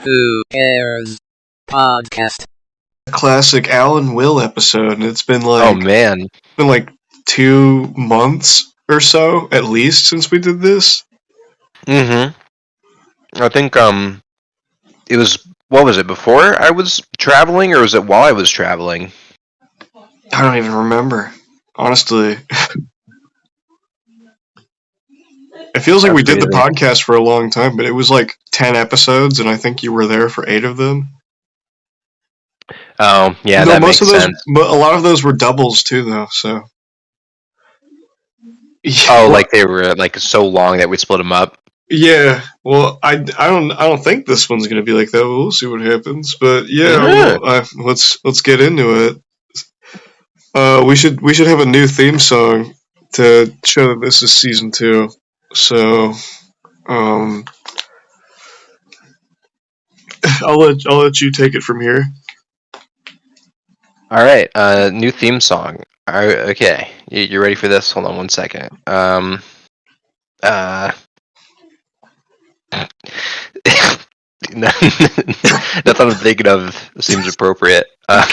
Who cares? Podcast. Classic Alan Will episode, and it's been Oh man. 2 months or so at least since we did this. I think it was, what was it, before I was traveling, or was it while I was traveling? I don't even remember, honestly. It feels like we did the podcast for a long time, but it was 10 episodes, and I think you were there for 8 of them. Oh, yeah, that makes sense. But a lot of those were doubles too, though. So. Oh, like they were so long that we split them up. Yeah, well, I don't think this one's gonna be like that. We'll see what happens, but yeah, let's get into it. We should have a new theme song to show that this is season 2. So, I'll let you take it from here. All right, new theme song. All right, okay, you ready for this? Hold on one second. Nothing I'm thinking of seems appropriate. I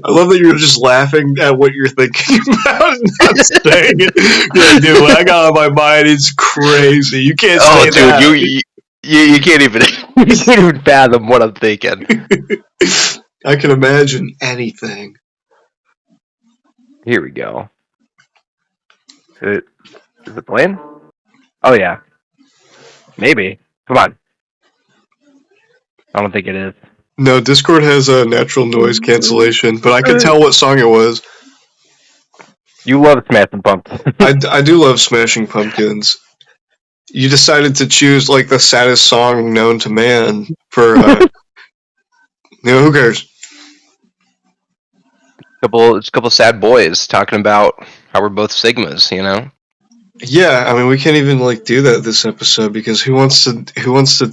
love that you're just laughing at what you're thinking about and not saying it. Yeah, dude, what I got on my mind is crazy. You can't say that. Oh, dude, you can't even fathom what I'm thinking. I can imagine anything. Here we go. Is it playing? Oh yeah. Maybe. Come on. I don't think it is. No, Discord has a natural noise cancellation, but I could tell what song it was. You love Smashing Pumpkins. I do love Smashing Pumpkins. You decided to choose the saddest song known to man for who cares? It's a couple sad boys talking about how we're both Sigmas, Yeah, I mean we can't even do that this episode because who wants to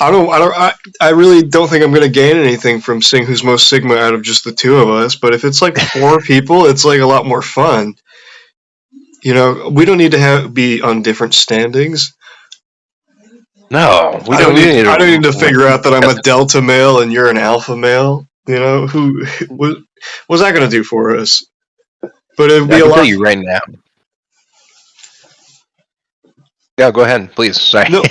I really don't think I'm gonna gain anything from seeing who's most Sigma out of just the two of us, but if it's 4 people, it's a lot more fun. We don't need to be on different standings. No, I don't need to figure out that I'm a delta male and you're an alpha male. What's that gonna do for us? But it'd be a lot. Tell you right now. Yeah, go ahead, please. Sorry. No,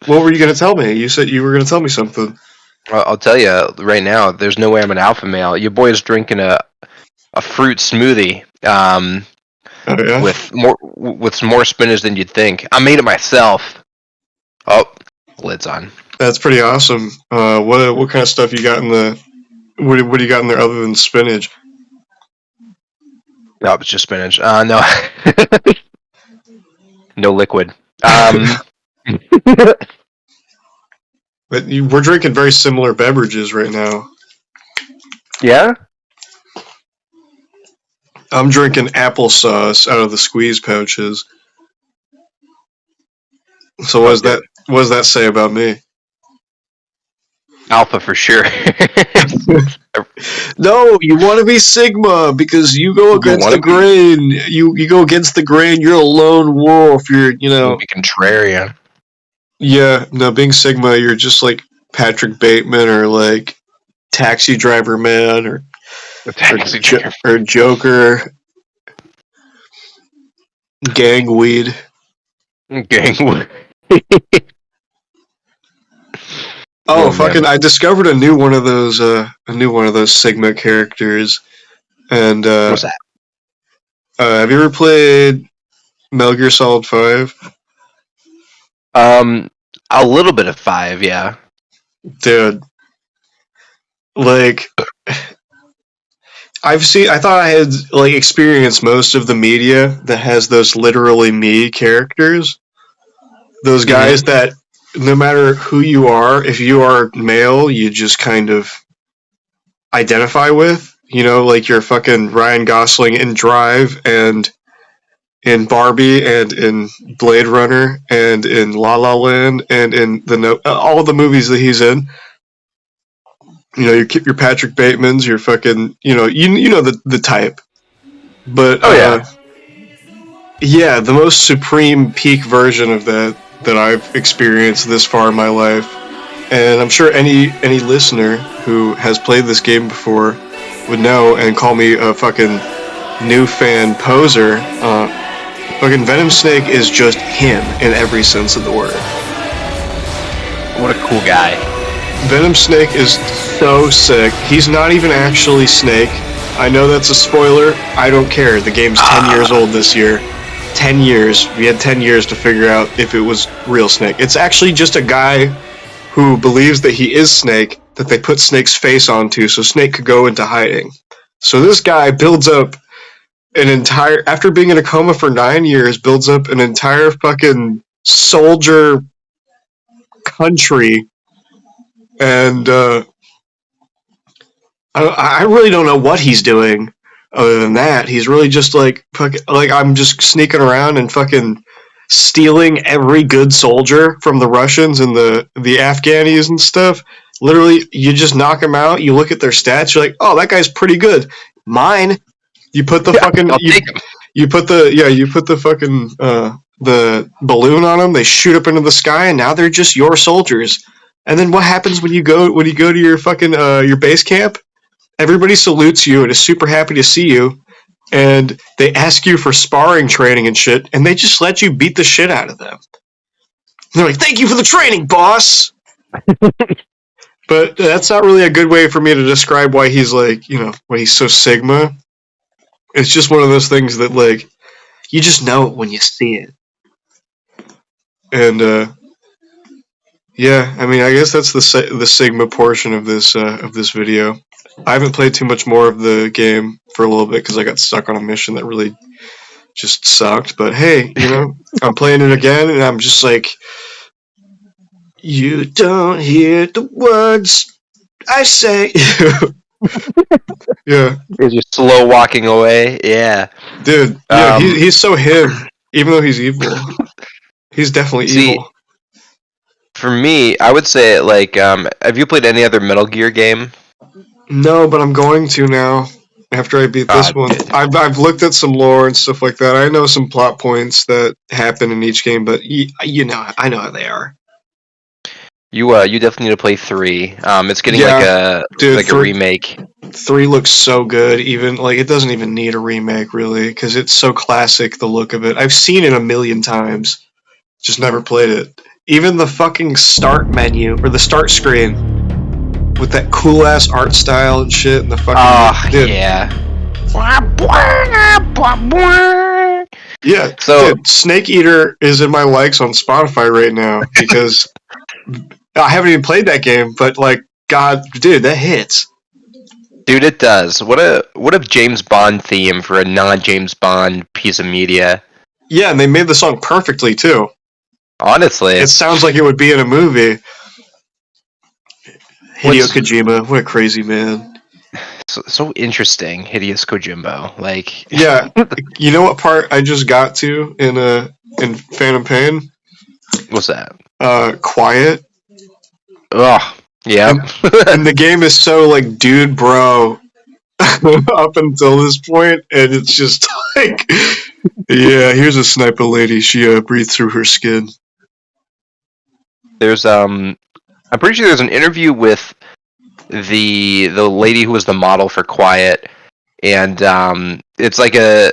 what were you going to tell me? You said you were going to tell me something. I'll tell you right now. There's no way I'm an alpha male. Your boy is drinking a fruit smoothie. Oh, yeah? with some more spinach than you'd think. I made it myself. Oh, lid's on. That's pretty awesome. What kind of stuff you got in the? What do you got in there other than spinach? No, it's just spinach. No. No liquid. But we're drinking very similar beverages right now. Yeah? I'm drinking applesauce out of the squeeze pouches. So what does that say about me? Alpha for sure. No, you want to be Sigma because you go against the grain. You go against the grain. You're a lone wolf. You're be contrarian. Yeah, no, being Sigma, you're just like Patrick Bateman or Taxi Driver Man or Joker, Gangweed. Gangweed. Oh, fucking! I discovered a new one of those Sigma characters, and what's that? Have you ever played Metal Gear Solid 5? A little bit of 5, yeah. Dude, I thought I had experienced most of the media that has those literally me characters. Those guys that no matter who you are, if you are male, you just kind of identify with. You're fucking Ryan Gosling in Drive and in Barbie and in Blade Runner and in La La Land and in all the movies that he's in. Your Patrick Batemans, your fucking, the type. But yeah, the most supreme peak version of that that I've experienced this far in my life. And I'm sure any listener who has played this game before would know and call me a fucking new fan poser. Fucking Venom Snake is just him in every sense of the word. What a cool guy. Venom Snake is so sick. He's not even actually Snake. I know that's a spoiler. I don't care. The game's 10 years old this year. 10 years. We had 10 years to figure out if it was real Snake. It's actually just a guy who believes that he is Snake that they put Snake's face onto so Snake could go into hiding. So this guy builds up an entire, after being in a coma for 9 years, builds up an entire fucking soldier country, and I really don't know what he's doing other than that. He's really just like I'm just sneaking around and fucking stealing every good soldier from the Russians and the Afghanis and stuff. Literally, you just knock them out, you look at their stats, you're like, oh, that guy's pretty good. Mine. You put the fucking you put the fucking the balloon on them. They shoot up into the sky, and now they're just your soldiers. And then what happens when you go to your fucking your base camp? Everybody salutes you and is super happy to see you, and they ask you for sparring training and shit, and they just let you beat the shit out of them. They're like, "Thank you for the training, boss." But that's not really a good way for me to describe why he's like, why he's so Sigma. It's just one of those things that, like, you just know it when you see it. And, yeah, I mean, I guess that's the Sigma portion of this video. I haven't played too much more of the game for a little bit because I got stuck on a mission that really just sucked. But hey, I'm playing it again, and I'm just like, you don't hear the words I say. Yeah. He's just slow walking away. Yeah. Dude, yeah, he's so him, even though he's evil. He's definitely evil. For me, I would say, like, have you played any other Metal Gear game? No, but I'm going to now, after I beat this one. I've looked at some lore and stuff like that. I know some plot points that happen in each game, but I know how they are. You definitely need to play 3. It's getting a remake. 3 looks so good, even like it doesn't even need a remake really, because it's so classic, the look of it. I've seen it a million times, just never played it. Even the fucking start menu or the start screen with that cool ass art style and shit, and the fucking yeah. Yeah. So Snake Eater is in my likes on Spotify right now because I haven't even played that game, but like, God, dude, that hits. Dude, it does. What a James Bond theme for a non-James Bond piece of media. Yeah, and they made the song perfectly too. Honestly, it sounds like it would be in a movie. Hideo Kojima, what a crazy man. So interesting, Hideous Kojimbo. Like, yeah, you know what part I just got to in Phantom Pain? What's that? Quiet. Oh, yeah. And the game is so like, dude, bro, up until this point, and it's just like, yeah, here's a sniper lady. She breathed through her skin. There's I'm pretty sure there's an interview with the lady who was the model for Quiet, and it's like a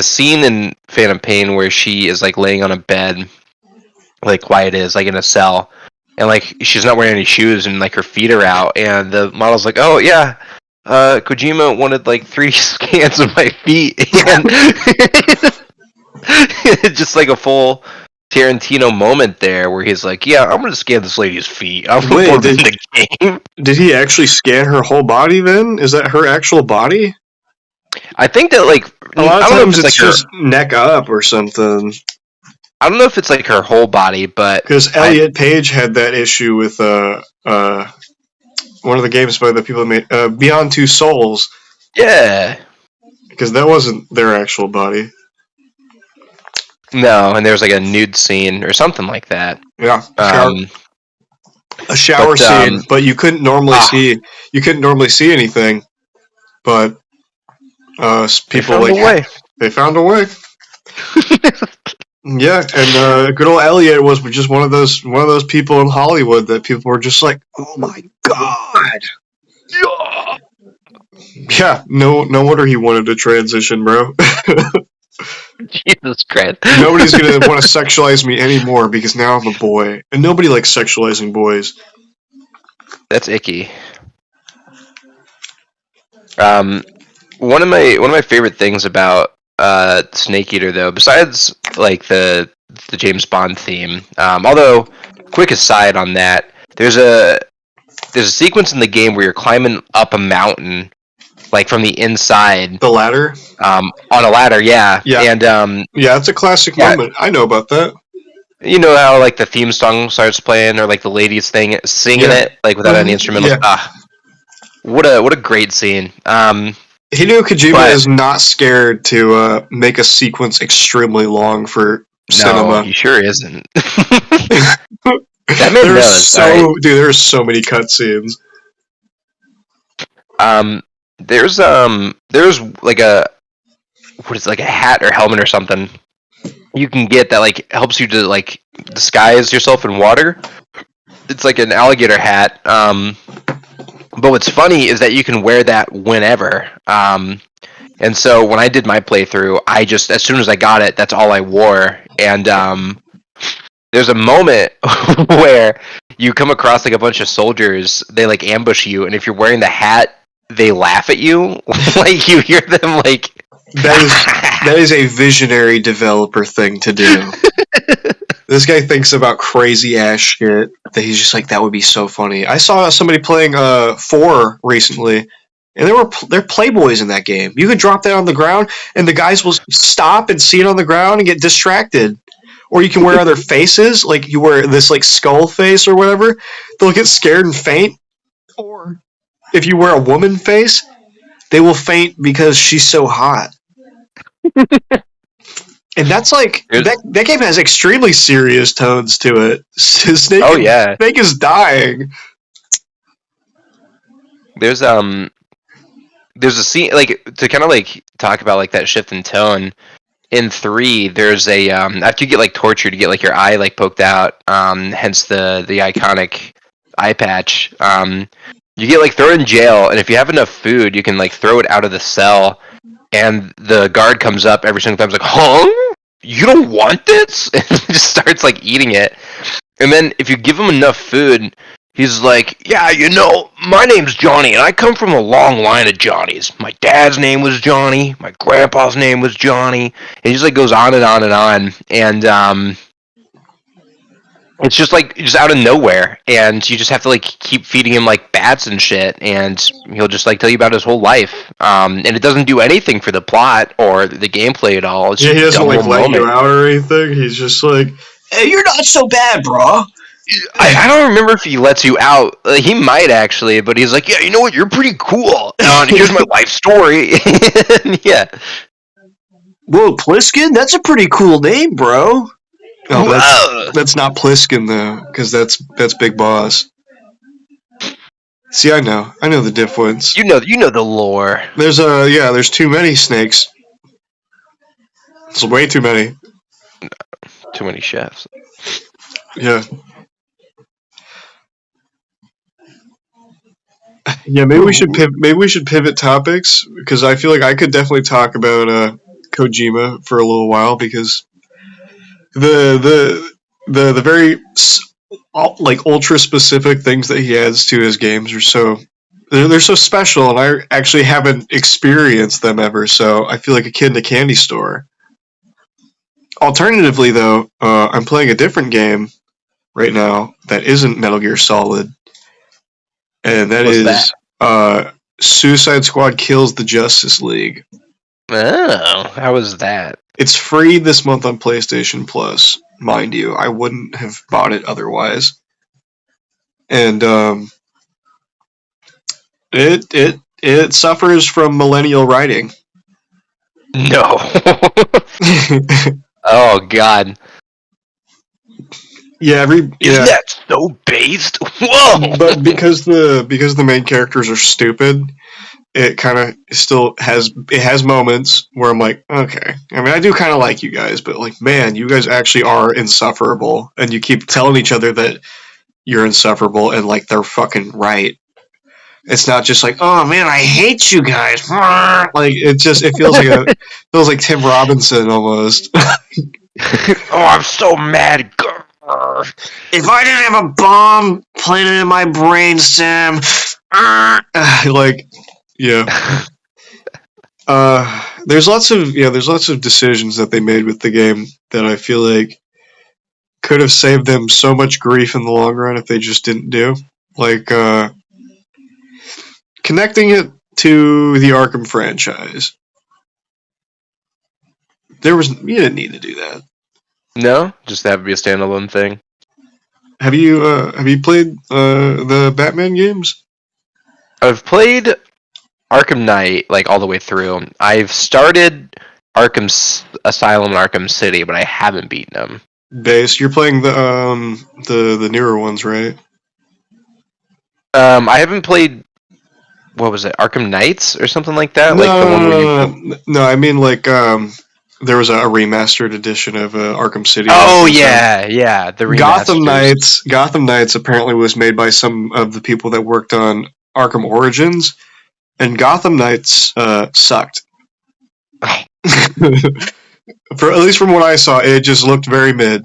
scene in Phantom Pain where she is like laying on a bed, like Quiet is, like in a cell, and like she's not wearing any shoes and like her feet are out, and the model's like, oh yeah, Kojima wanted like 3D scans of my feet, and just like a full Tarantino moment there where he's like, yeah, I'm gonna scan this lady's feet. I'm in the game. Did he actually scan her whole body then? Is that her actual body? I think that like a lot of times it's like just neck up or something. I don't know if it's like her whole body, but because Elliot Page had that issue with one of the games by the people that made Beyond Two Souls. Yeah, because that wasn't their actual body. No, and there was like a nude scene or something like that. Yeah, a shower scene, but you couldn't normally see. You couldn't normally see anything, but people they found a way. Yeah, and good old Elliot was just one of those people in Hollywood that people were just like, oh my god. Yeah, no wonder he wanted to transition, bro. Jesus Christ. Nobody's gonna want to sexualize me anymore because now I'm a boy, and nobody likes sexualizing boys. That's icky. One of my favorite things about Snake Eater, though, besides like the James Bond theme, although quick aside on that, there's a sequence in the game where you're climbing up a mountain, like from the inside, The ladder, on a ladder, yeah, yeah, and yeah, it's a classic yeah, moment. I know about that. you know how like the theme song starts playing, or like the ladies singing Yeah, it, like without any instrumentals. yeah. What a great scene. Hideo Kojima But is not scared to make a sequence extremely long for no, cinema. he sure isn't. That man There's knows. All right. there's so many cutscenes. Um, there's like a what is it, like a hat or helmet or something you can get that like helps you to like disguise yourself in water. It's like an alligator hat. But what's funny is that you can wear that whenever. And so when I did my playthrough, I just as soon as I got it, that's all I wore. And there's a moment where you come across like a bunch of soldiers. They like ambush you, and if you're wearing the hat, they laugh at you. Like you hear them like. That is a visionary developer thing to do. This guy thinks about crazy ass shit that he's just like, that would be so funny. I saw somebody playing 4 recently, and they're playboys in that game. You can drop that on the ground, and the guys will stop and see it on the ground and get distracted. Or you can wear other faces, like you wear this like skull face or whatever. They'll get scared and faint. Or if you wear a woman face, they will faint because she's so hot. And that's like that game has extremely serious tones to it. Snake, Oh yeah, Snake is dying. there's a scene like to kind of like talk about like that shift in tone. In 3, there's a after you get like tortured, you get like your eye like poked out. Hence the iconic eye patch. You get like thrown in jail, and if you have enough food, you can like throw it out of the cell, and the guard comes up every single time. He's like, "Huh? You don't want this?" And he just starts like eating it. And then if you give him enough food, he's like, "Yeah, you know, my name's Johnny, and I come from a long line of Johnnies. My dad's name was Johnny. My grandpa's name was Johnny." And he just like goes on and on and on, and it's just like just out of nowhere, and you just have to like keep feeding him like bats and shit, and he'll just like tell you about his whole life. And it doesn't do anything for the plot or the gameplay at all. It's Yeah, just he a doesn't dumb like little let moment. you out or anything. He's just like, "Hey, you're not so bad, bro." I don't remember if he lets you out. He might actually, but he's like, "Yeah, you know what? You're pretty cool. Here's my life story." Yeah. Whoa, Pliskin? That's a pretty cool name, bro. Oh, Whoa. that's not Pliskin though, because that's Big Boss. See, I know the difference. You know the lore. There's too many snakes. It's way too many. Too many chefs. Yeah. Yeah, maybe we should pivot topics because I feel like I could definitely talk about Kojima for a little while because the very like ultra specific things that he adds to his games are they're so special, and I actually haven't experienced them ever. So I feel like a kid in a candy store. Alternatively, though, I'm playing a different game right now that isn't Metal Gear Solid, and that What's is that? Suicide Squad Kills the Justice League. Oh, how was that? It's free this month on PlayStation Plus, mind you. I wouldn't have bought it otherwise. And it suffers from millennial writing. No. Oh God. Yeah, Isn't that so based? Whoa! but because the main characters are stupid, it kind of still has moments where I'm like, okay. I mean, I do kind of like you guys, but like, man, you guys actually are insufferable, and you keep telling each other that you're insufferable, and like they're fucking right. It's not just like, oh man, I hate you guys. Like it feels like Tim Robinson almost. Oh, I'm so mad. Grr. If I didn't have a bomb planted in my brainstem, like, yeah. There's lots of decisions that they made with the game that I feel like could have saved them so much grief in the long run if they just didn't do. Like connecting it to the Arkham franchise. You didn't need to do that. No, just have it be a standalone thing. Have you played the Batman games? I've played Arkham Knight like all the way through. I've started Arkham Asylum and Arkham City, but I haven't beaten them. Base, you're playing the newer ones, right? I haven't played. What was it? Arkham Knights or something like that? No, Like the one where you. no. I mean like there was a remastered edition of Arkham City. Oh yeah, the remasters. Gotham Knights apparently was made by some of the people that worked on Arkham Origins, and Gotham Knights sucked. For at least from what I saw, it just looked very mid.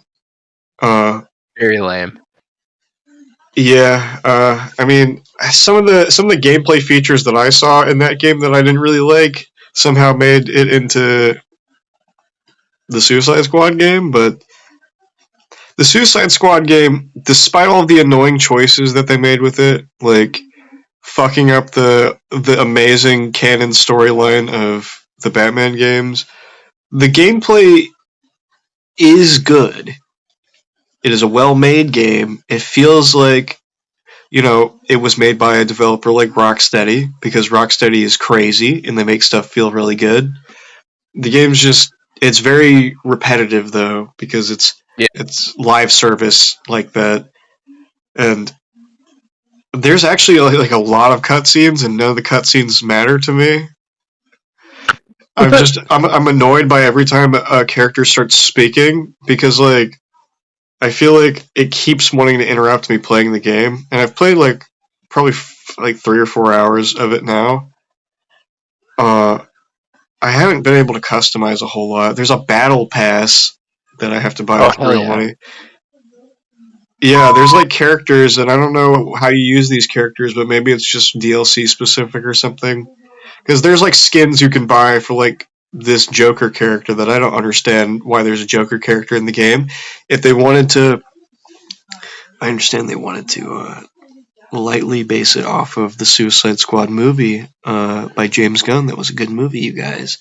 Very lame. Yeah, I mean, some of the gameplay features that I saw in that game that I didn't really like somehow made it into the Suicide Squad game, but the Suicide Squad game, despite all of the annoying choices that they made with it, like fucking up the amazing canon storyline of the Batman games, the gameplay is good. It is a well-made game. It feels like, it was made by a developer like Rocksteady, because Rocksteady is crazy and they make stuff feel really good. The game's it's very repetitive though, because it's live service like that, and there's actually like a lot of cutscenes, and none of the cutscenes matter to me. I'm annoyed by every time a character starts speaking, because like I feel like it keeps wanting to interrupt me playing the game, and I've played like probably like 3 or 4 hours of it now. I haven't been able to customize a whole lot. There's a battle pass that I have to buy with real money. Yeah, there's like characters, and I don't know how you use these characters, but maybe it's just DLC specific or something. Because there's like skins you can buy for like this Joker character that I don't understand why there's a Joker character in the game. If they wanted to, I understand they wanted to lightly base it off of the Suicide Squad movie by James Gunn. That was a good movie, you guys.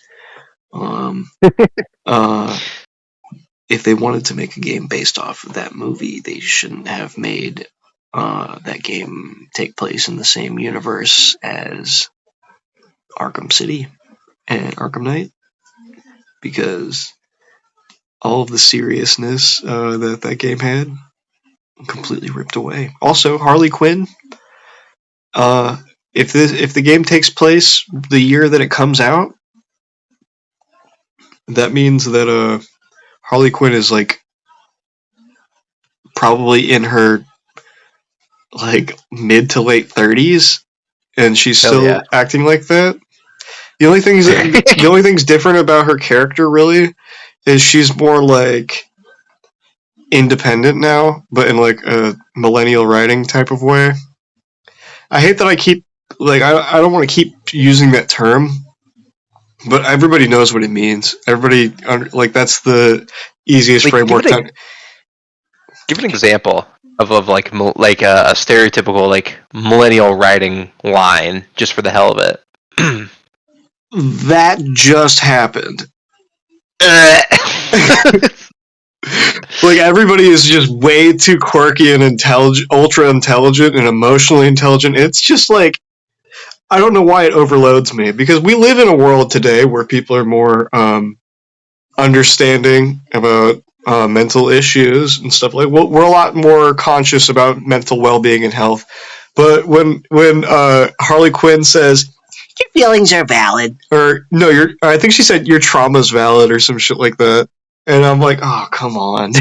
If they wanted to make a game based off of that movie, they shouldn't have made that game take place in the same universe as Arkham City and Arkham Knight, because all of the seriousness that game had completely ripped away. Also, Harley Quinn. If the game takes place the year that it comes out, that means that Harley Quinn is like probably in her like mid to late 30s, and she's still acting like that. The only things different about her character really is she's more like independent now, but in like a millennial writing type of way. I hate that I keep like I don't want to keep using that term, but everybody knows what it means. Everybody like that's the easiest framework. Give an example of like a stereotypical like millennial writing line, just for the hell of it. That just happened. Like everybody is just way too quirky and intelligent, ultra intelligent and emotionally intelligent. It's just like I don't know why it overloads me, because we live in a world today where people are more understanding about mental issues and stuff like. We're a lot more conscious about mental well-being and health. But when Harley Quinn says your feelings are valid, or no, I think she said your trauma's valid or some shit like that, and I'm like, oh come on.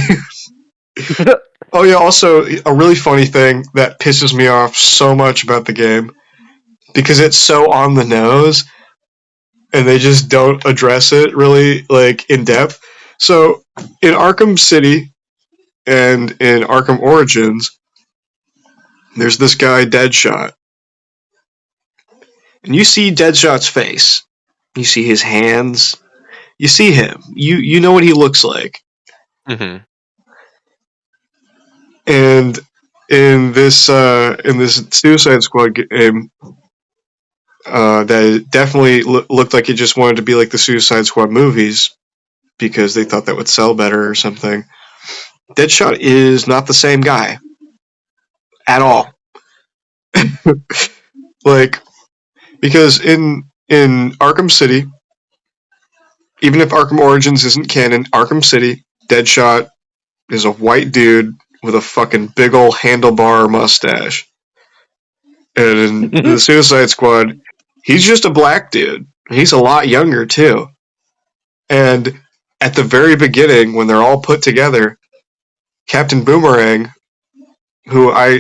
Oh yeah, also a really funny thing that pisses me off so much about the game because it's so on the nose and they just don't address it really like in depth. So in Arkham City and in Arkham Origins, there's this guy Deadshot. And you see Deadshot's face. You see his hands. You see him. You know what he looks like. Mm-hmm. And in this Suicide Squad game, that definitely looked like it just wanted to be like the Suicide Squad movies because they thought that would sell better or something. Deadshot is not the same guy at all. Like, because in Arkham City, even if Arkham Origins isn't canon, Arkham City, Deadshot is a white dude with a fucking big ol' handlebar mustache. And in the Suicide Squad, he's just a black dude. He's a lot younger too. And at the very beginning, when they're all put together, Captain Boomerang, who I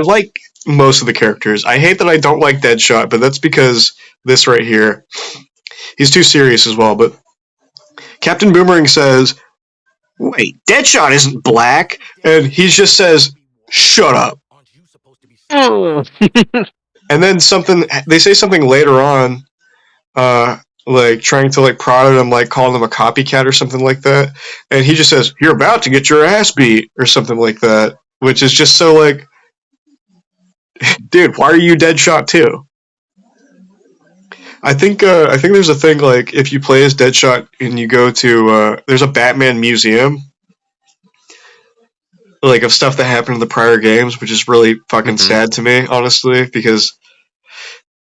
like most of the characters. I hate that I don't like Deadshot, but that's because this right here, he's too serious as well. But Captain Boomerang says, "Wait, Deadshot isn't black," and he just says, "Shut up." And then they say something later on, like trying to like prod at him, like calling him a copycat or something like that, and he just says, "You're about to get your ass beat" or something like that, which is just so like, dude, why are you Deadshot too? I think there's a thing like if you play as Deadshot and you go to there's a Batman museum like of stuff that happened in the prior games, which is really fucking sad to me, honestly, because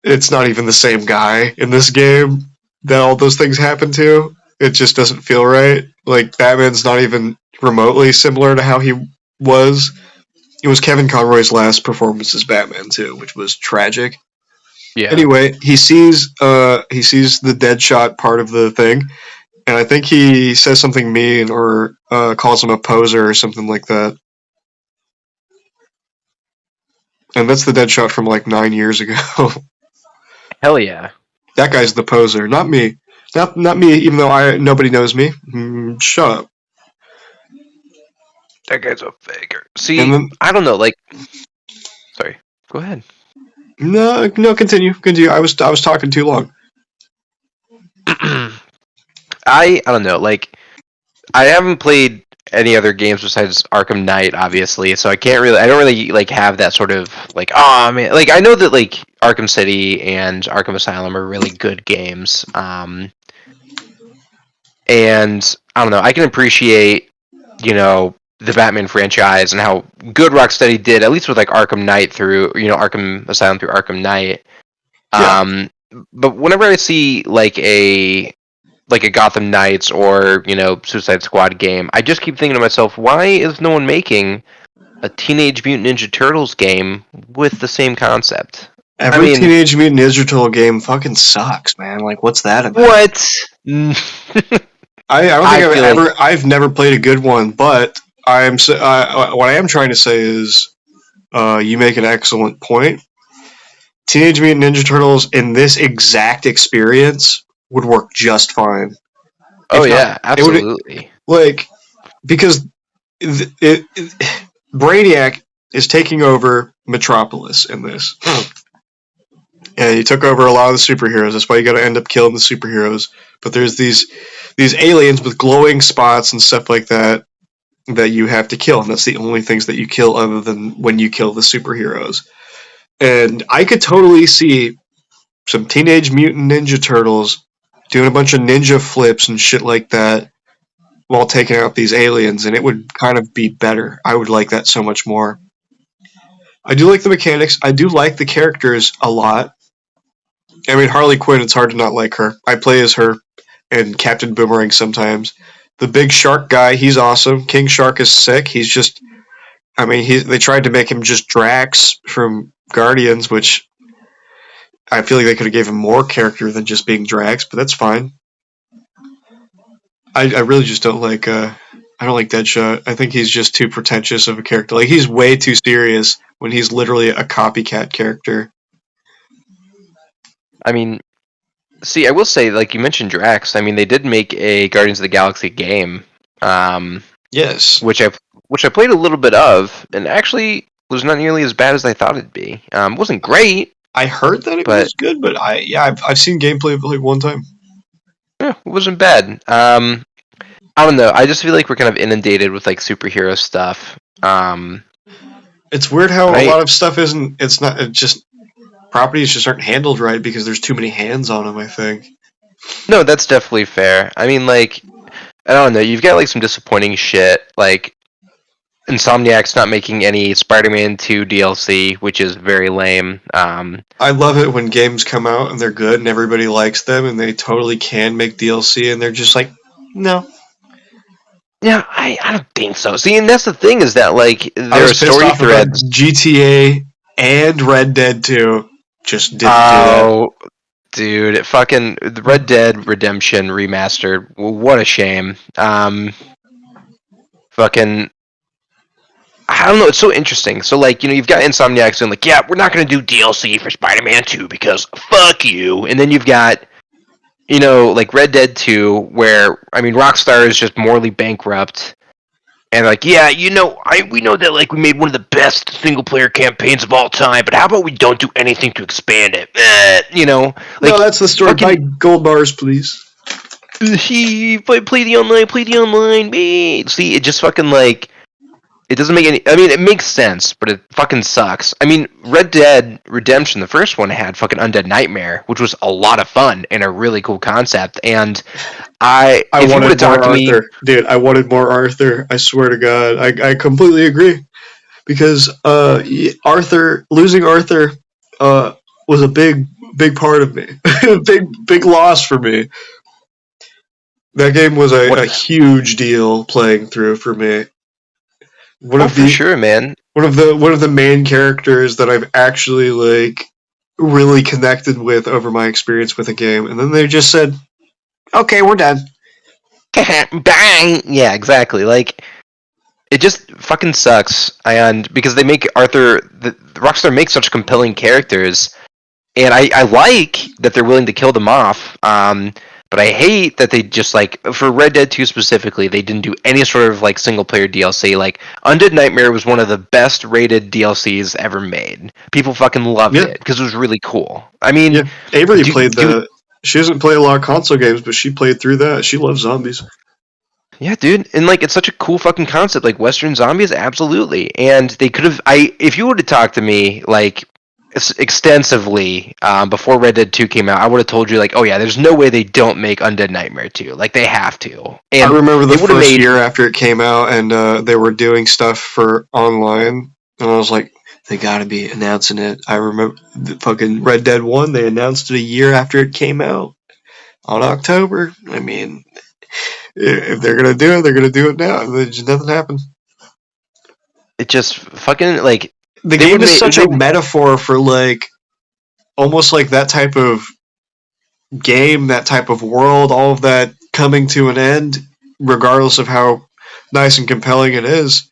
it's not even the same guy in this game that all those things happen to. It just doesn't feel right. Like Batman's not even remotely similar to how he was. It was Kevin Conroy's last performance as Batman too, which was tragic. Yeah. Anyway, he sees the Deadshot part of the thing, and I think he says something mean or calls him a poser or something like that. And that's the Deadshot from like 9 years ago. Hell yeah. That guy's the poser, not me. Not me, even though nobody knows me. Shut up. That guy's a faker. See, Then, I don't know, like... Sorry, go ahead. No, continue. I was talking too long. I don't know, like... I haven't played any other games besides Arkham Knight, obviously, so I don't really like have that sort of like, oh man, like I know that like Arkham City and Arkham Asylum are really good games, and I don't know, I can appreciate, the Batman franchise and how good Rocksteady did, at least with like Arkham Knight through, Arkham Asylum through Arkham Knight. Yeah. But whenever I see like a Gotham Knights or, Suicide Squad game, I just keep thinking to myself, why is no one making a Teenage Mutant Ninja Turtles game with the same concept? Every Teenage Mutant Ninja Turtle game fucking sucks, man. Like, what's that about? What? I don't think I've never played a good one, but what I am trying to say is, you make an excellent point. Teenage Mutant Ninja Turtles in this exact experience would work just fine. Oh yeah, absolutely. Because Brainiac is taking over Metropolis in this. And he took over a lot of the superheroes. That's why you got to end up killing the superheroes. But there's these aliens with glowing spots and stuff like that you have to kill, and that's the only things that you kill other than when you kill the superheroes. And I could totally see some Teenage Mutant Ninja Turtles doing a bunch of ninja flips and shit like that while taking out these aliens, and it would kind of be better. I would like that so much more. I do like the mechanics. I do like the characters a lot. I mean, Harley Quinn, it's hard to not like her. I play as her and Captain Boomerang sometimes. The big shark guy, he's awesome. King Shark is sick. He's just, I mean, they tried to make him just Drax from Guardians, which I feel like they could have gave him more character than just being Drax, but that's fine. I really just don't like I don't like Deadshot. I think he's just too pretentious of a character. Like he's way too serious when he's literally a copycat character. I mean, see, I will say, like you mentioned Drax. I mean, they did make a Guardians of the Galaxy game, Yes, which I played a little bit of, and actually was not nearly as bad as I thought it'd be. Wasn't great. I heard that it But- was good, but I've seen gameplay of it like one time. Yeah, it wasn't bad. I don't know. I just feel like we're kind of inundated with like superhero stuff. It's weird how Right. a lot of stuff isn't. It's not. It just properties just aren't handled right because there's too many hands on them. I think. No, that's definitely fair. I mean, like, I don't know. You've got like some disappointing shit, like Insomniac's not making any Spider-Man 2 DLC, which is very lame. I love it when games come out and they're good and everybody likes them and they totally can make DLC and they're just like, no. Yeah, I don't think so. See, and that's the thing is that like I there are was pissed story off about threads. GTA and Red Dead 2 just didn't do Oh, dude, fucking Red Dead Redemption remastered. What a shame. Fucking. I don't know. It's so interesting. So, like, you've got Insomniac saying, like, yeah, we're not going to do DLC for Spider-Man 2 because fuck you. And then you've got, like Red Dead 2, where, I mean, Rockstar is just morally bankrupt. And, like, yeah, we know that, like, we made one of the best single-player campaigns of all time, but how about we don't do anything to expand it? that. Like, No, that's the story. Buy gold bars, please. play the online, man. See, it just fucking, like, it doesn't make any. I mean, it makes sense, but it fucking sucks. I mean, Red Dead Redemption, the first one, had fucking Undead Nightmare, which was a lot of fun and a really cool concept. And I if you wanted would've talked more to me- Arthur. Dude, I wanted more Arthur. I swear to God. I completely agree. Because losing Arthur was a big part of me. big loss for me. That game was a huge deal playing through for me. for sure, man. One of the main characters that I've actually like really connected with over my experience with a game, and then they just said, "Okay, we're done." Bang! Yeah, exactly. Like, it just fucking sucks. And because they make Rockstar makes such compelling characters, and I like that they're willing to kill them off. But I hate that they just, like, for Red Dead 2 specifically, they didn't do any sort of, like, single-player DLC. Like, Undead Nightmare was one of the best-rated DLCs ever made. People fucking loved it, because it was really cool. I mean... Yeah, Avery played that. She doesn't play a lot of console games, but she played through that. She loves zombies. Yeah, dude, and, like, it's such a cool fucking concept. Like, Western zombies, absolutely. And they could have... If you would have talked to me, like, extensively before Red Dead 2 came out, I would have told you, like, oh yeah, there's no way they don't make Undead Nightmare 2. Like, they have to. And I remember the first year after it came out, and they were doing stuff for online, and I was like, they gotta be announcing it. I remember the fucking Red Dead 1, they announced it a year after it came out on October. I mean, if they're gonna do it, they're gonna do it now. Just nothing happened. It just fucking, like... The game is such a metaphor for, like, almost like that type of game, that type of world, all of that coming to an end, regardless of how nice and compelling it is.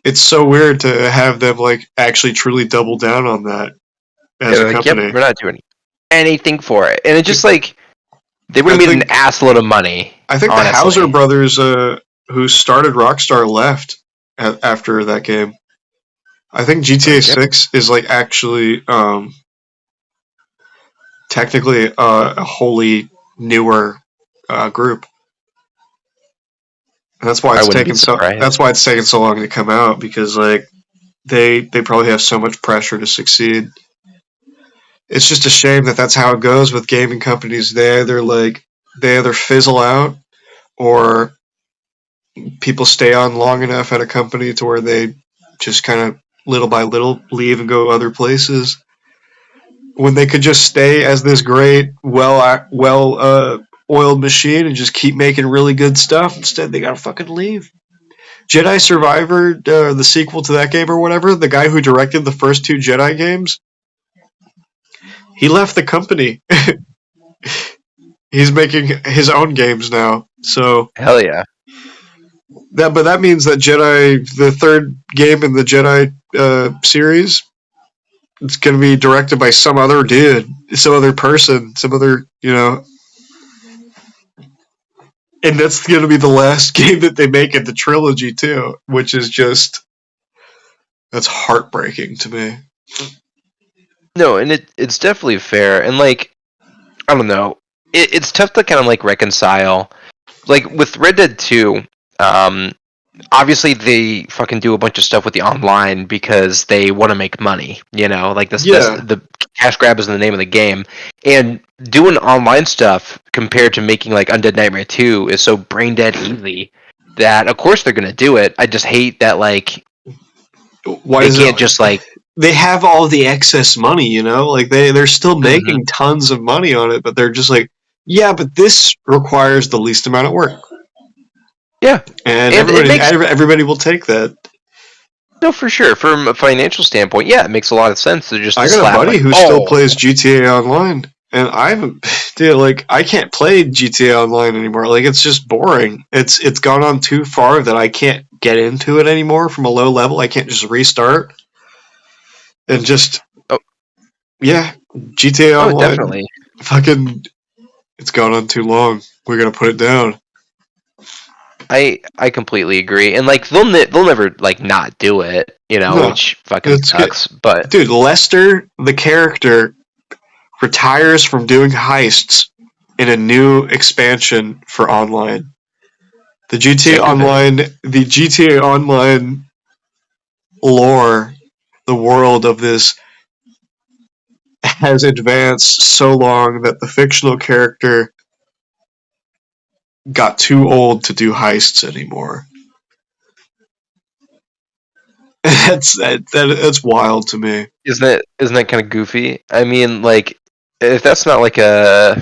It's so weird to have them, like, actually truly double down on that as a company. Yep, we're not doing anything for it. And it just, like, they would have made an assload of money. I think honestly. the Hauser brothers, who started Rockstar, left after that game. I think GTA 6 is, like, actually technically a wholly newer group. And that's why it's taken so long to come out, because, like, they probably have so much pressure to succeed. It's just a shame that that's how it goes with gaming companies. They either fizzle out, or people stay on long enough at a company to where they just kind of little by little leave and go other places, when they could just stay as this great, well well-oiled machine and just keep making really good stuff. Instead, they gotta fucking leave. Jedi Survivor, the sequel to that game or whatever, the guy who directed the first 2 Jedi games, he left the company. He's making his own games now. So Hell yeah. that means that Jedi, the third game in the Jedi series, it's going to be directed by some other dude, some other person, some other, and that's going to be the last game that they make in the trilogy too, which is just, that's heartbreaking to me. No, and it's definitely fair, and like, I don't know, it's tough to kind of like reconcile, like with Red Dead 2. Obviously they fucking do a bunch of stuff with the online because they want to make money, like that's the cash grab is in the name of the game, and doing online stuff compared to making like Undead Nightmare 2 is so brain dead easy that of course they're gonna do it. I just hate that like Why they can't just like they have all the excess money, like they're still making tons of money on it, but they're just like, yeah, but this requires the least amount of work. Yeah, and everybody will take that. No, for sure. From a financial standpoint, yeah, it makes a lot of sense to just. I got a buddy who still plays GTA Online, and I can't play GTA Online anymore. Like, it's just boring. It's gone on too far that I can't get into it anymore from a low level. I can't just restart and just. Yeah, GTA Online. Definitely. Fucking, it's gone on too long. We're gonna put it down. I completely agree, and like they'll never like not do it, which fucking sucks. Good. But dude, Lester, the character, retires from doing heists in a new expansion for online. The GTA Online lore, the world of this has advanced so long that the fictional character got too old to do heists anymore. That's wild to me. Isn't that kind of goofy? I mean, like, if that's not like a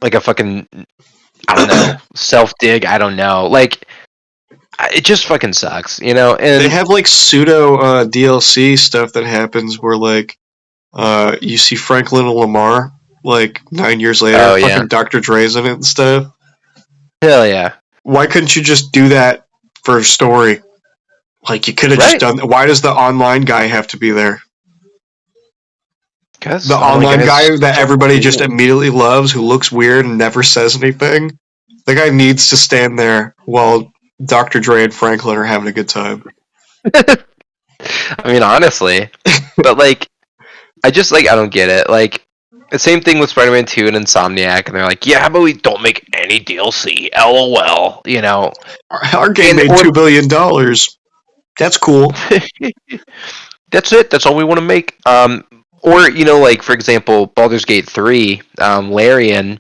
fucking, I don't know, self dig. I don't know. Like, it just fucking sucks, And they have like pseudo DLC stuff that happens where like you see Franklin and Lamar like 9 years later, fucking Dr. Dre's in it and stuff. Hell yeah! Why couldn't you just do that for a story? Like, you could have just done. Why does the online guy have to be there? The online guy that everybody just immediately loves, who looks weird and never says anything. The guy needs to stand there while Dr. Dre and Franklin are having a good time. I mean, honestly, but like, I don't get it. Like, the same thing with Spider-Man 2 and Insomniac, and they're like, yeah, but we don't make any DLC. LOL. Our game made $2 billion. That's cool. That's it. That's all we want to make. Or, like, for example, Baldur's Gate 3, Larian,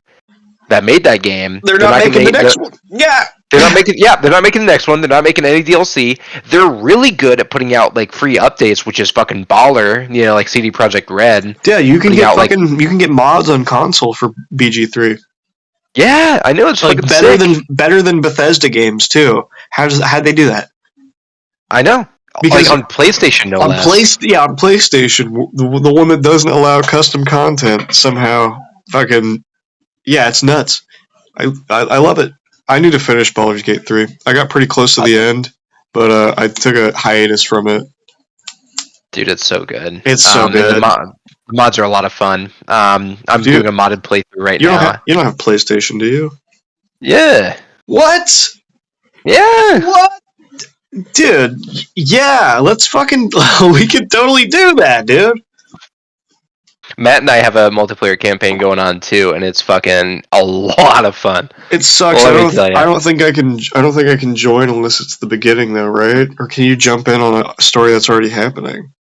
that made that game. They're not making the next one. Yeah. They're not making the next one. They're not making any DLC. They're really good at putting out like free updates, which is fucking baller. Like CD Projekt Red. Yeah, you can get mods on console for BG3. Yeah, I know, it's like better than Bethesda games too. How'd they do that? I know. Because like on PlayStation, no less. On PlayStation, the one that doesn't allow custom content somehow fucking it's nuts. I love it. I need to finish Baldur's Gate 3. I got pretty close to the end, but I took a hiatus from it. Dude, it's so good. It's so good. The mods are a lot of fun. I'm doing a modded playthrough right now. You don't have PlayStation, do you? Yeah. What? Yeah. What? Dude, yeah, let's fucking... we could totally do that, dude. Matt and I have a multiplayer campaign going on too, and it's fucking a lot of fun. It sucks. I don't think I can join unless it's the beginning, though, right? Or can you jump in on a story that's already happening?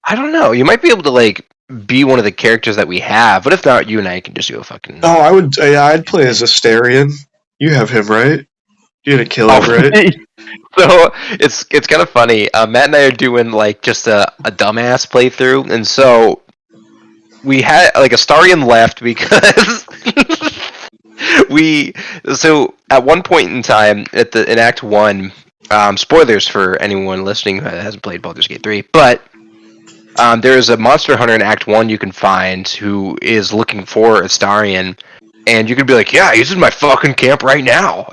I don't know. You might be able to like be one of the characters that we have, but if not, you and I can just do a fucking. Oh, I would. Yeah, I'd play as Asterion. You have him, right? You're gonna kill him, right? So it's kind of funny. Matt and I are doing like just a dumbass playthrough, and so we had like Astarion left because so at one point in time in Act 1, spoilers for anyone listening who hasn't played Baldur's Gate 3, but there is a monster hunter in Act 1 you can find who is looking for Astarion, and you could be like, yeah, he's in my fucking camp right now.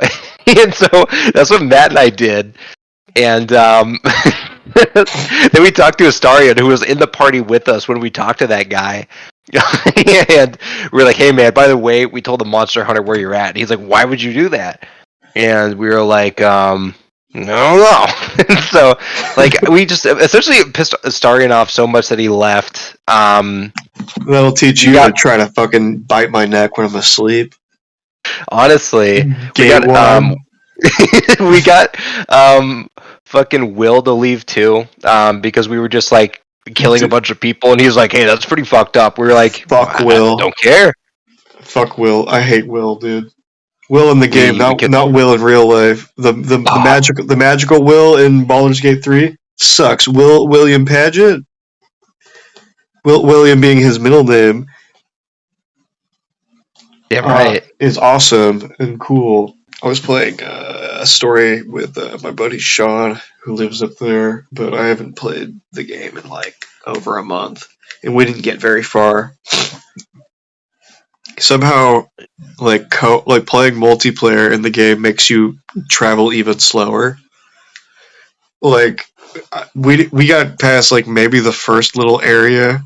And so that's what Matt and I did. And then we talked to Astarion, who was in the party with us when we talked to that guy. And we were like, hey man, by the way, we told the monster hunter where you're at. And he's like, why would you do that? And we were like, no. So, like, we just essentially pissed Astarion off so much that he left. That'll teach you to try to fucking bite my neck when I'm asleep. Honestly, we got fucking Will to leave too, because we were just like killing a bunch of people, and he was like, "Hey, that's pretty fucked up." We were like, "Fuck Will, I don't care." Fuck Will, I hate Will, dude. Will in the game, not Will in real life. The magical Will in Baldur's Gate 3 sucks. William Paget, William being his middle name. Yeah, right. Is awesome and cool. I was playing a story with my buddy Sean, who lives up there, but I haven't played the game in like over a month, and we didn't get very far. Somehow, like playing multiplayer in the game makes you travel even slower. Like we got past like maybe the first little area.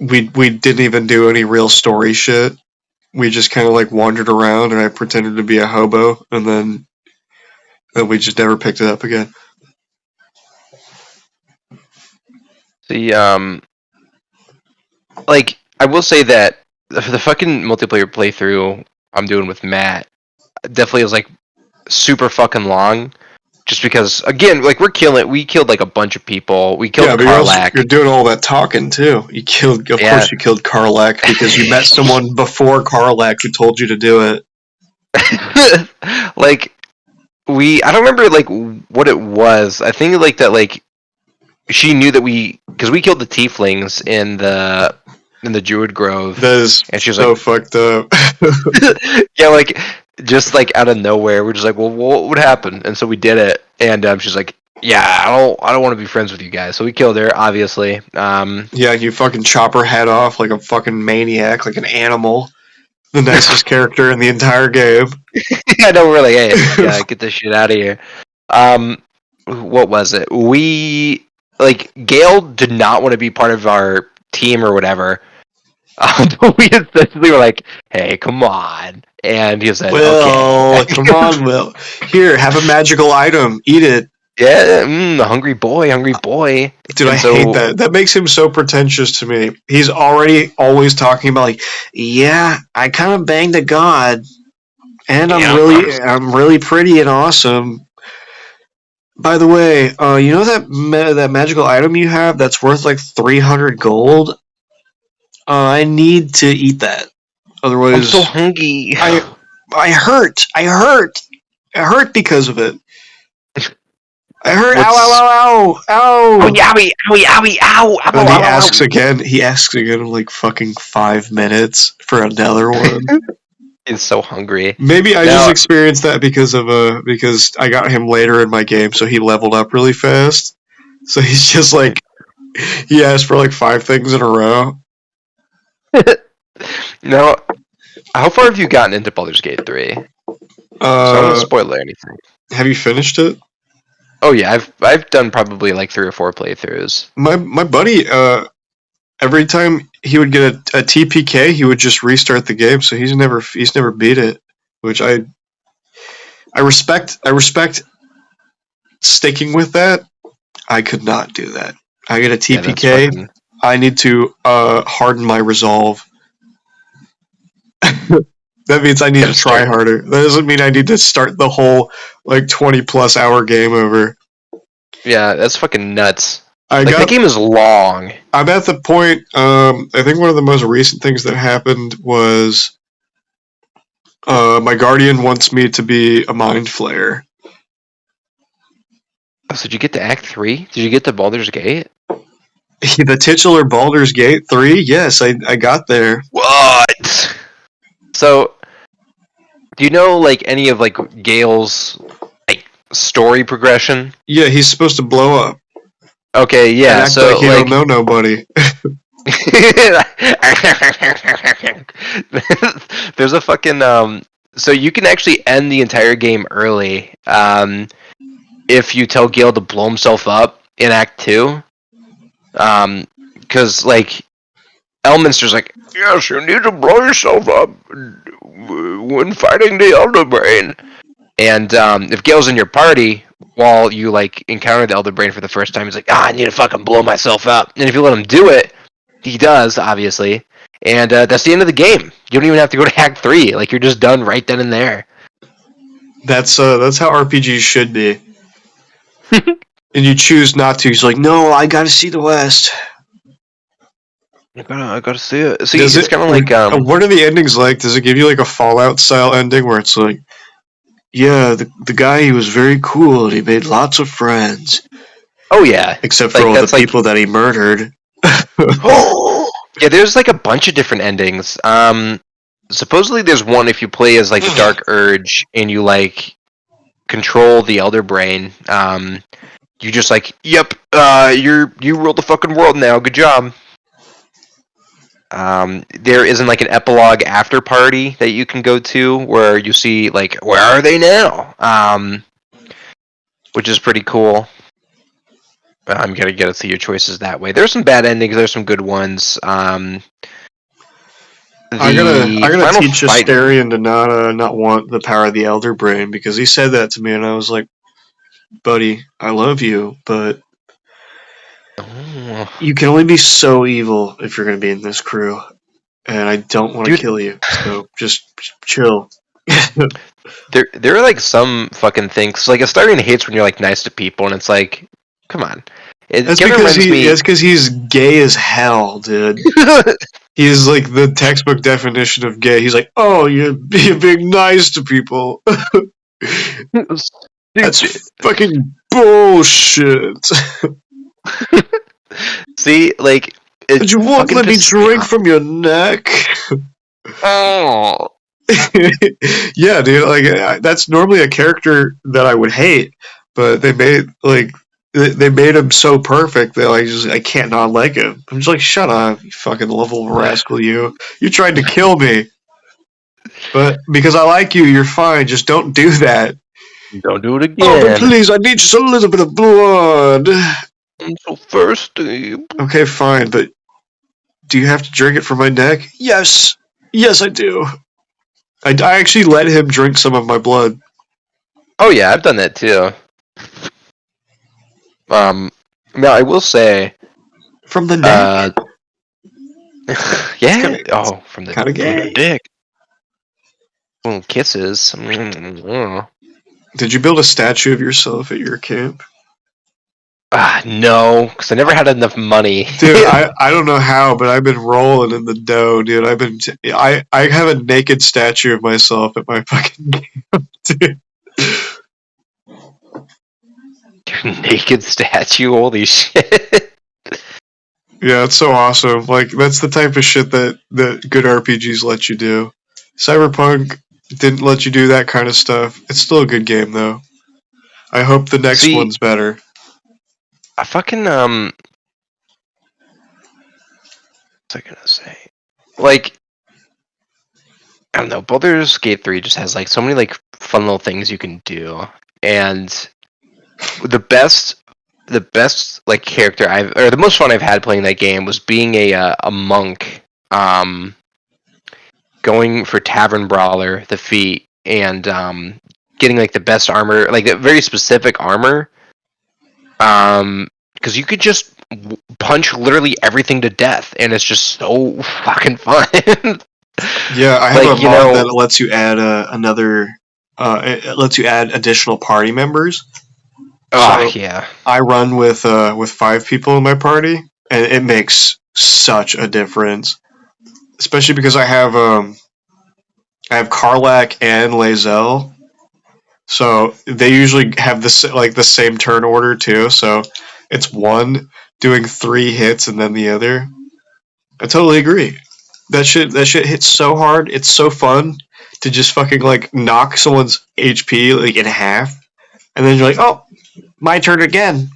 We didn't even do any real story shit. We just kind of like wandered around, and I pretended to be a hobo, and then we just never picked it up again. Like I will say that the fucking multiplayer playthrough I'm doing with Matt definitely is like super fucking long. Just because, again, like we killed like a bunch of people. We killed Karlach. You're doing all that talking too. Of course, you killed Karlach because you met someone before Karlach who told you to do it. Like I don't remember like what it was. I think like that like she knew that because we killed the tieflings in the Druid Grove. That is and she was so like, fucked up. Yeah, like. Just like out of nowhere, we're just like, well, what would happen? And so we did it, and she's like, yeah, I don't want to be friends with you guys. So we killed her, obviously. Yeah, you fucking chop her head off like a fucking maniac, like an animal. The nicest character in the entire game. I know, really. Hey, yeah, get this shit out of here. What was it? Gale did not want to be part of our team or whatever. We essentially were like, hey, come on. And he said, Will, okay. Come on, Will. Here, have a magical item. Eat it. Yeah, hungry boy. Dude, I hate that. That makes him so pretentious to me. He's always talking about like, yeah, I kind of banged a god, and I'm really pretty and awesome. By the way, you know that magical item you have that's worth like 300 gold? I need to eat that. Otherwise, I'm so hungry. I hurt because of it. I hurt. Ow! Oh, owie! Ow! And he asks again in like fucking 5 minutes for another one. He's so hungry. Maybe I just experienced that because I got him later in my game, so he leveled up really fast. So he's just like he asked for like 5 things in a row. Now, how far have you gotten into Baldur's Gate 3? So I don't want to spoil anything. Have you finished it? Oh yeah, I've done probably like 3 or 4 playthroughs. My buddy, every time he would get a TPK, he would just restart the game, so he's never beat it, which I respect. I respect sticking with that. I could not do that. I get a TPK. Yeah, I need to harden my resolve. That means I need to try harder. That doesn't mean I need to start the whole like 20+ hour game over. Yeah, that's fucking nuts. The game is long. I'm at the point. I think one of the most recent things that happened was my guardian wants me to be a mind flayer. Oh, so did you get to Act 3? Did you get to Baldur's Gate? The titular Baldur's Gate 3? Yes, I got there. What? So, do you know like any of like Gale's like story progression? Yeah, he's supposed to blow up Okay, and yeah. act like So he don't like, know nobody. there's a fucking So you can actually end the entire game early. If you tell Gale to blow himself up in Act 2. Because like Elminster's like, yes, you need to blow yourself up when fighting the Elder Brain. And if Gale's in your party while you like encounter the Elder Brain for the first time, he's like, I need to fucking blow myself up. And if you let him do it, he does, obviously. And that's the end of the game. You don't even have to go to Act 3. Like, you're just done right then and there. That's how RPGs should be. And you choose not to. He's like, no, I gotta see the West. I gotta see it. See, Does it's kind of like what are the endings like? Does it give you like a Fallout style ending where it's like, yeah, the guy, he was very cool and he made lots of friends, oh yeah, except for like all the that's like people that he murdered. yeah. There's like a bunch of different endings. Supposedly there's one if you play as like the Dark Urge and you like control the Elder Brain. You just like, yep, you rule the fucking world now. Good job. There isn't like an epilogue after party that you can go to where you see like where are they now, which is pretty cool. I'm gonna get to see your choices that way. There's some bad endings. There's some good ones. I gotta Final teach fight. Asterion to not want the power of the Elder Brain, because he said that to me and I was like, buddy, I love you, but Oh. you can only be so evil if you're gonna be in this crew, and I don't want to Dude. kill you, so just chill. There are like some fucking things. Like Astarion hates when you're like nice to people, and it's like, come on. It That's kind of because reminds me. that's because he's gay as hell, dude. He's like the textbook definition of gay. He's like, oh, you're being nice to people. That's fucking bullshit. See, like, it But you won't fucking let me pisses drink off. from your neck. Oh, Yeah, dude. Like that's normally a character that I would hate, but they made him so perfect that I can't not like him. I'm just like, shut up, you fucking lovable rascal! You tried to kill me, but because I like you, you're fine. Just don't do that. don't do it Oh, but again. please, I need just a little bit of blood. I'm so thirsty. Okay, fine, but do you have to drink it from my neck? Yes, yes, I do. I actually let him drink some of my blood. Oh yeah, I've done that too. Now I will say, From the neck? yeah. kinda- Oh, from the kinda gay. dick. Kisses. Mm. Did you build a statue of yourself at your camp? No, because I never had enough money. Dude, I don't know how, but I've been rolling in the dough, dude. I have a naked statue of myself at my fucking camp, dude. Naked statue, holy shit. Yeah, it's so awesome. Like that's the type of shit that good RPGs let you do. Cyberpunk didn't let you do that kind of stuff. It's still a good game though. I hope the next See, one's better. I fucking what's I gonna say? Like, I don't know, Baldur's Gate 3 just has like so many like fun little things you can do. And the best like character the most fun I've had playing that game was being a monk, going for Tavern Brawler, the feat, and getting like the best armor, like a very specific armor. Because you could just punch literally everything to death, and it's just so fucking fun. Yeah, I have Like, a you mod know, that lets you add another. It lets you add additional party members. oh So yeah. I run with 5 people in my party, and it makes such a difference. Especially because I have Karlak and Lae'zel, so they usually have the same turn order too. So it's one doing 3 hits and then the other. I totally agree. That shit hits so hard. It's so fun to just fucking like knock someone's HP like in half, and then you're like, oh, my turn again.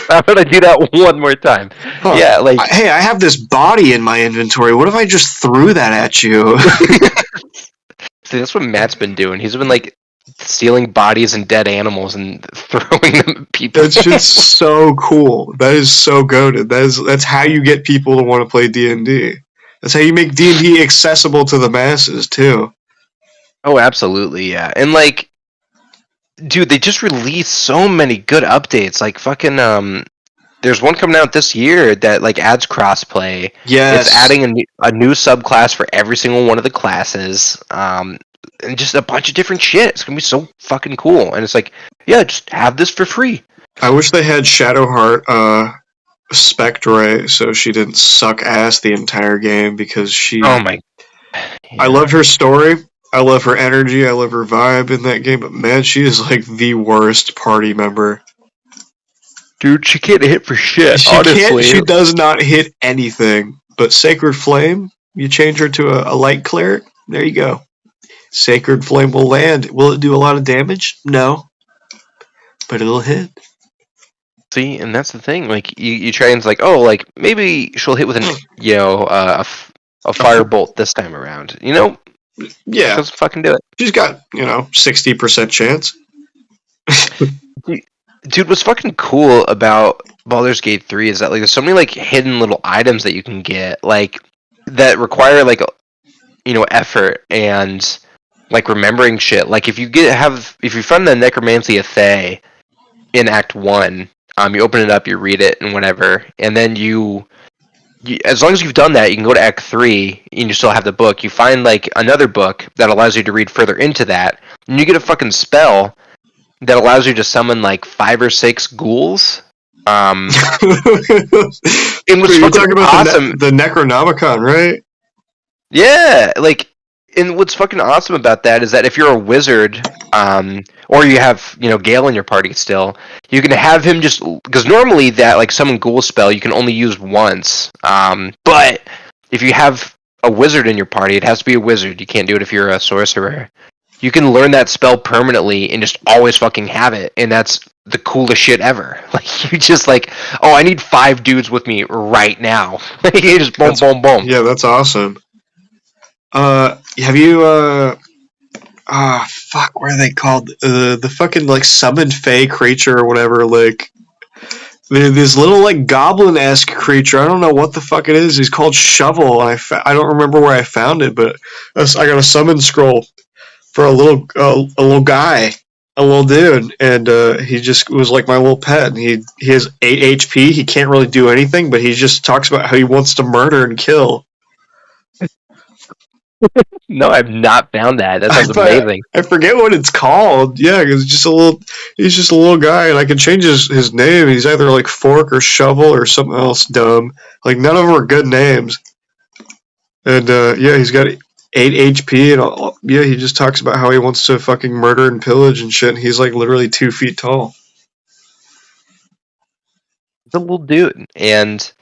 I'm gonna do that one more time. Huh. Yeah, like Hey, I have this body in my inventory. What if I just threw that at you? see, that's what Matt's been doing. He's been like stealing bodies and dead animals and throwing them at people. That shit's so cool. That is so goated. That's how you get people to want to play D&D. That's how you make D&D accessible to the masses too. Oh, absolutely, yeah. And like, dude, they just released so many good updates. Like fucking there's one coming out this year that like adds crossplay. Yes. It's adding a new subclass for every single one of the classes. And just a bunch of different shit. It's gonna be so fucking cool. And it's like, yeah, just have this for free. I wish they had Shadowheart spec'd right so she didn't suck ass the entire game because she. Oh my. Yeah. I love her story. I love her energy. I love her vibe in that game. But man, she is like the worst party member. Dude, she can't hit for shit. Honestly, She does not hit anything. But Sacred Flame, you change her to a light cleric. There you go. Sacred Flame will land. Will it do a lot of damage? No. But it'll hit. see, and that's the thing. Like, you try and it's like, oh, like maybe she'll hit with an, a firebolt this time around. You know, Yeah. just fucking do it. She's got 60% chance. Dude, what's fucking cool about Baldur's Gate 3 is that like there's so many like hidden little items that you can get, like that require like effort and like remembering shit. Like if you find the Necromancy of Thay in Act 1, you open it up, you read it and whatever, and then you as long as you've done that, you can go to Act 3 and you still have the book. You find like another book that allows you to read further into that, and you get a fucking spell that allows you to summon like 5 or 6 ghouls. And what's You're fucking talking about awesome, the Necronomicon, right? yeah, like, and what's fucking awesome about that is that if you're a wizard, or you have Gale in your party still, you can have him just because normally that like summon ghoul spell you can only use once. But if you have a wizard in your party, it has to be a wizard. You can't do it if you're a sorcerer. You can learn that spell permanently and just always fucking have it, and that's the coolest shit ever. Like you just like, oh, I need 5 dudes with me right now. Like you just boom, boom, boom. Yeah, that's awesome. Have you fuck, what are they called? The fucking like summoned fey creature or whatever. Like this little like goblin-esque creature. I don't know what the fuck it is. He's called Shovel. And I don't remember where I found it, but I got a summon scroll for a little guy, a little dude, and he just was like my little pet. And he has 8 HP. He can't really do anything, but he just talks about how he wants to murder and kill. No, I've not found that. That sounds amazing. I forget what it's called. Yeah, because he's just a little guy, and I can change his name. He's either like Fork or Shovel or something else dumb. Like none of them are good names. And yeah, he's got 8 HP, and yeah, he just talks about how he wants to fucking murder and pillage and shit. And he's like literally 2 feet tall. It's a little dude, and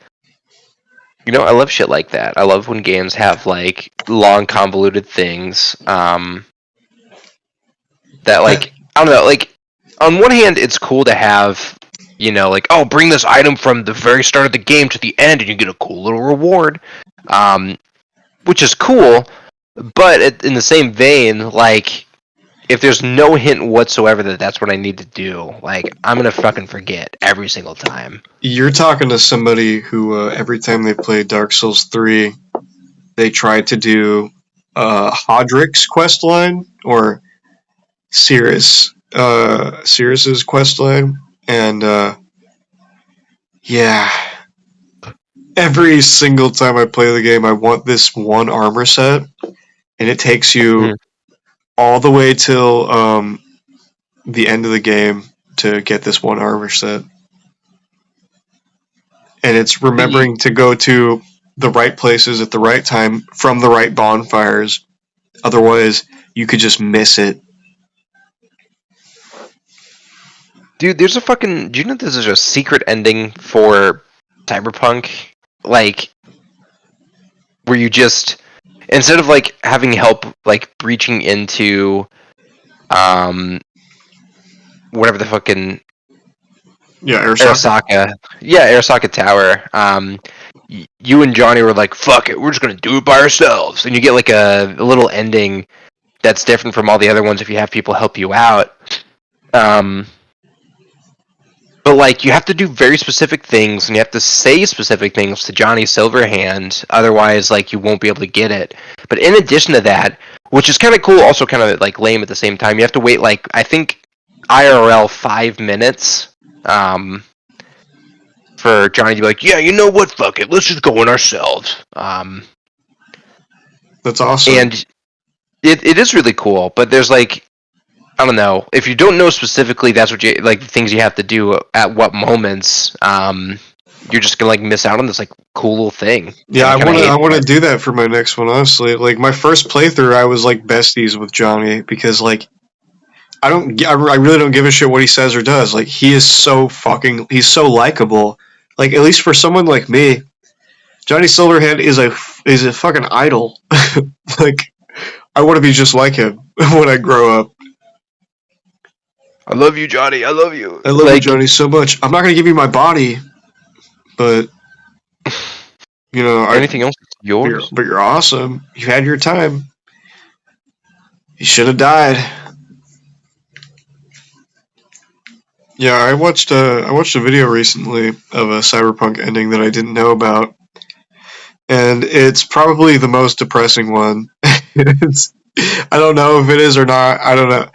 I love shit like that. I love when games have like long, convoluted things. That like I don't know. Like on one hand, it's cool to have like, oh, bring this item from the very start of the game to the end, and you get a cool little reward, which is cool. But in the same vein, like, if there's no hint whatsoever that that's what I need to do, like, I'm gonna fucking forget every single time. You're talking to somebody who every time they play Dark Souls 3, they try to do Hodrick's questline or Cirrus's questline, and yeah, every single time I play the game, I want this one armor set, and it takes you all the way till the end of the game to get this one armor set. And it's remembering to go to the right places at the right time from the right bonfires. Otherwise, you could just miss it. Dude, there's a fucking. Do you know there's a secret ending for Cyberpunk? Like, where you just instead of like having help like breaching into whatever the fucking Yeah, Arasaka. Arasaka Tower. You and Johnny were like, "Fuck it, we're just gonna do it by ourselves," and you get like a little ending that's different from all the other ones if you have people help you out. But like you have to do very specific things, and you have to say specific things to Johnny Silverhand, otherwise like you won't be able to get it. But in addition to that, which is kind of cool, also kind of like lame at the same time, you have to wait like I think IRL 5 minutes. For Johnny to be like, yeah, you know what, fuck it, let's just go in ourselves. That's awesome. And it is really cool, but there's like, I don't know, if you don't know specifically that's what you, like, things you have to do at what moments, you're just gonna like miss out on this like cool little thing. Yeah, I want to do that for my next one, honestly. Like, my first playthrough, I was like besties with Johnny because, like, I really don't give a shit what he says or does. Like, he's so likable. Like, at least for someone like me, Johnny Silverhand is a fucking idol. Like, I want to be just like him when I grow up. I love you, Johnny. I love you. I love you, Johnny, so much. I'm not gonna give you my body, but you know, anything else is yours. But you're awesome. You had your time. You should have died. Yeah, I watched a video recently of a Cyberpunk ending that I didn't know about, and it's probably the most depressing one. I don't know if it is or not. I don't know.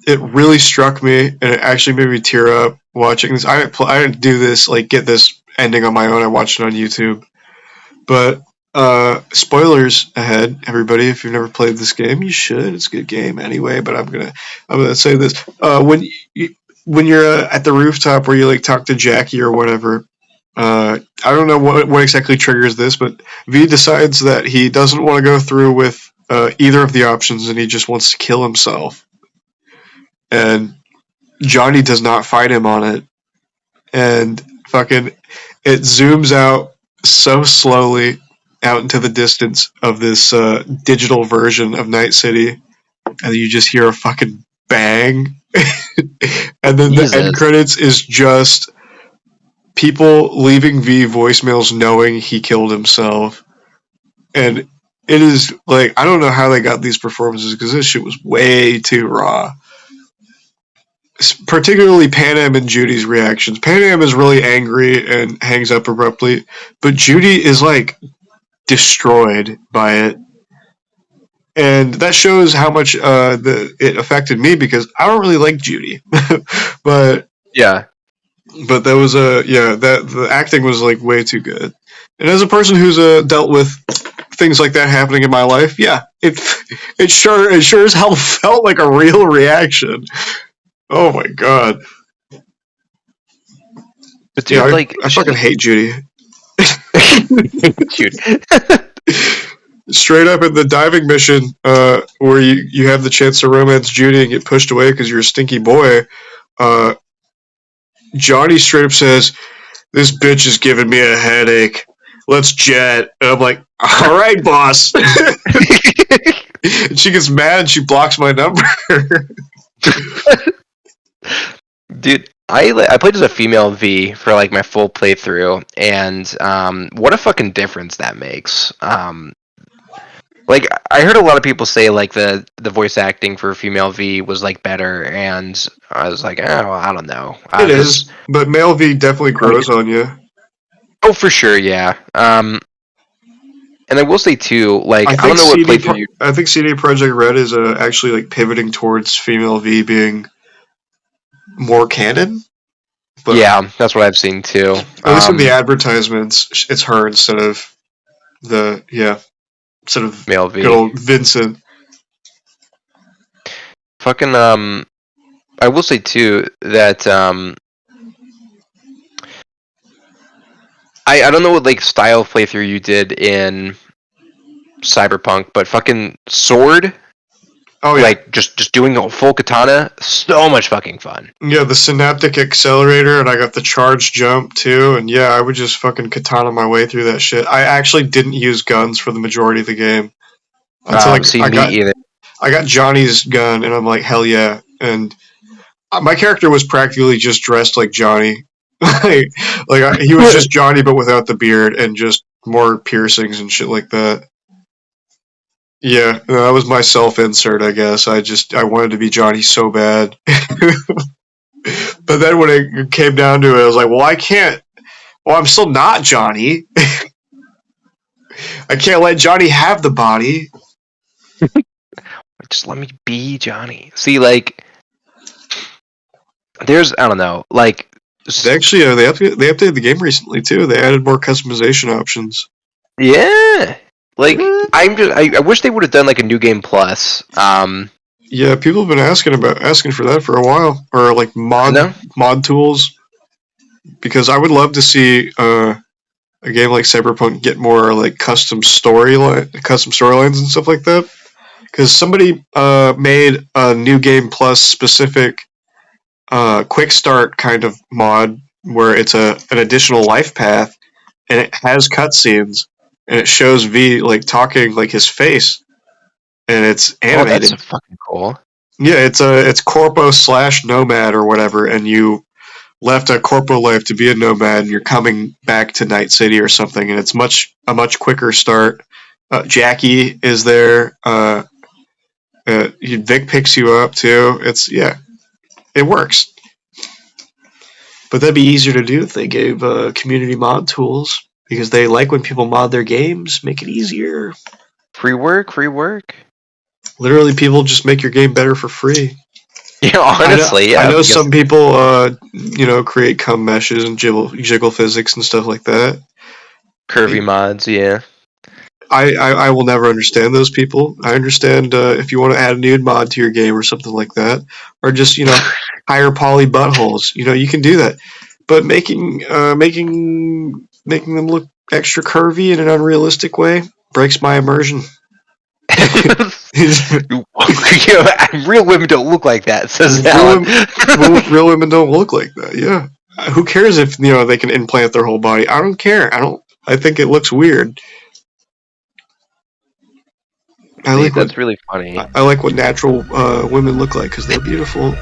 It really struck me, and it actually made me tear up watching this. I didn't do this, like, get this ending on my own. I watched it on YouTube. But spoilers ahead, everybody. If you've never played this game, you should. It's a good game anyway. But I'm gonna say this: when you're at the rooftop where you like talk to Jackie or whatever. I don't know what exactly triggers this, but V decides that he doesn't want to go through with either of the options, and he just wants to kill himself. And Johnny does not fight him on it, and fucking it zooms out so slowly out into the distance of this digital version of Night City, and you just hear a fucking bang, and then the end credits is just people leaving V voicemails knowing he killed himself, and it is like, I don't know how they got these performances because this shit was way too raw. Particularly Panam and Judy's reactions. Panam is really angry and hangs up abruptly, but Judy is like destroyed by it, and that shows how much it affected me because I don't really like Judy, but that was that the acting was like way too good, and as a person who's dealt with things like that happening in my life, it sure as hell felt like a real reaction. Oh my god. But dude, I fucking hate Judy. Judy. Straight up in the diving mission, where you have the chance to romance Judy and get pushed away because you're a stinky boy, Johnny straight up says, "This bitch is giving me a headache. Let's jet." And I'm like, "All right, boss." And she gets mad and she blocks my number. Dude, I played as a female V for like my full playthrough, and what a fucking difference that makes. Like, I heard a lot of people say like the voice acting for female V was like better, and I was like, oh, I don't know. It is, but male V definitely grows on you. Oh, for sure, yeah. And I will say too, like, I don't know what playthrough. I think CD Projekt Red is actually like pivoting towards female V being more canon. But yeah, that's what I've seen too. At least in the advertisements, it's her instead of male V. Good old Vincent. Fucking I will say too that I don't know what like style of playthrough you did in Cyberpunk, but fucking Sword Oh yeah, Like just doing the full katana, so much fucking fun. yeah. The synaptic accelerator, and I got the charge jump too. And yeah, I would just fucking katana my way through that shit. I actually didn't use guns for the majority of the game until See I me got either. Johnny's gun, and I'm like, hell yeah! And my character was practically just dressed like Johnny. He was just Johnny, but without the beard and just more piercings and shit like that. Yeah, that was my self-insert, I guess. I wanted to be Johnny so bad. But then when it came down to it, I was like, well, I can't. Well, I'm still not Johnny. I can't let Johnny have the body. Just let me be Johnny. See, like, there's I don't know, like. They actually they updated the game recently too. They added more customization options. Yeah, like I wish they would have done like a new game plus. Yeah, people have been asking for that for a while, or like mod tools, because I would love to see a game like Cyberpunk get more like custom storylines and stuff like that. Because somebody made a new game plus specific quick start kind of mod where it's an additional life path, and it has cutscenes, and it shows V like talking like his face, and it's animated. Oh, that's fucking cool. Yeah, it's Corpo / Nomad or whatever, and you left a Corpo life to be a Nomad, and you're coming back to Night City or something, and it's a much quicker start. Jackie is there. Vic picks you up too. It works. But that'd be easier to do if they gave community mod tools, because they like when people mod their games. Make it easier. Free work. Literally, people just make your game better for free. Yeah, honestly, I know some people, create cum meshes and jiggle physics and stuff like that. Curvy mods, yeah. I will never understand those people. I understand if you want to add a nude mod to your game or something like that, or just higher poly buttholes. You can do that, but making them look extra curvy in an unrealistic way breaks my immersion. Real women don't look like that, says real women don't look like that. Yeah, who cares if they can implant their whole body? I don't care. I think it looks weird. That's really funny. I like what natural women look like because they're beautiful.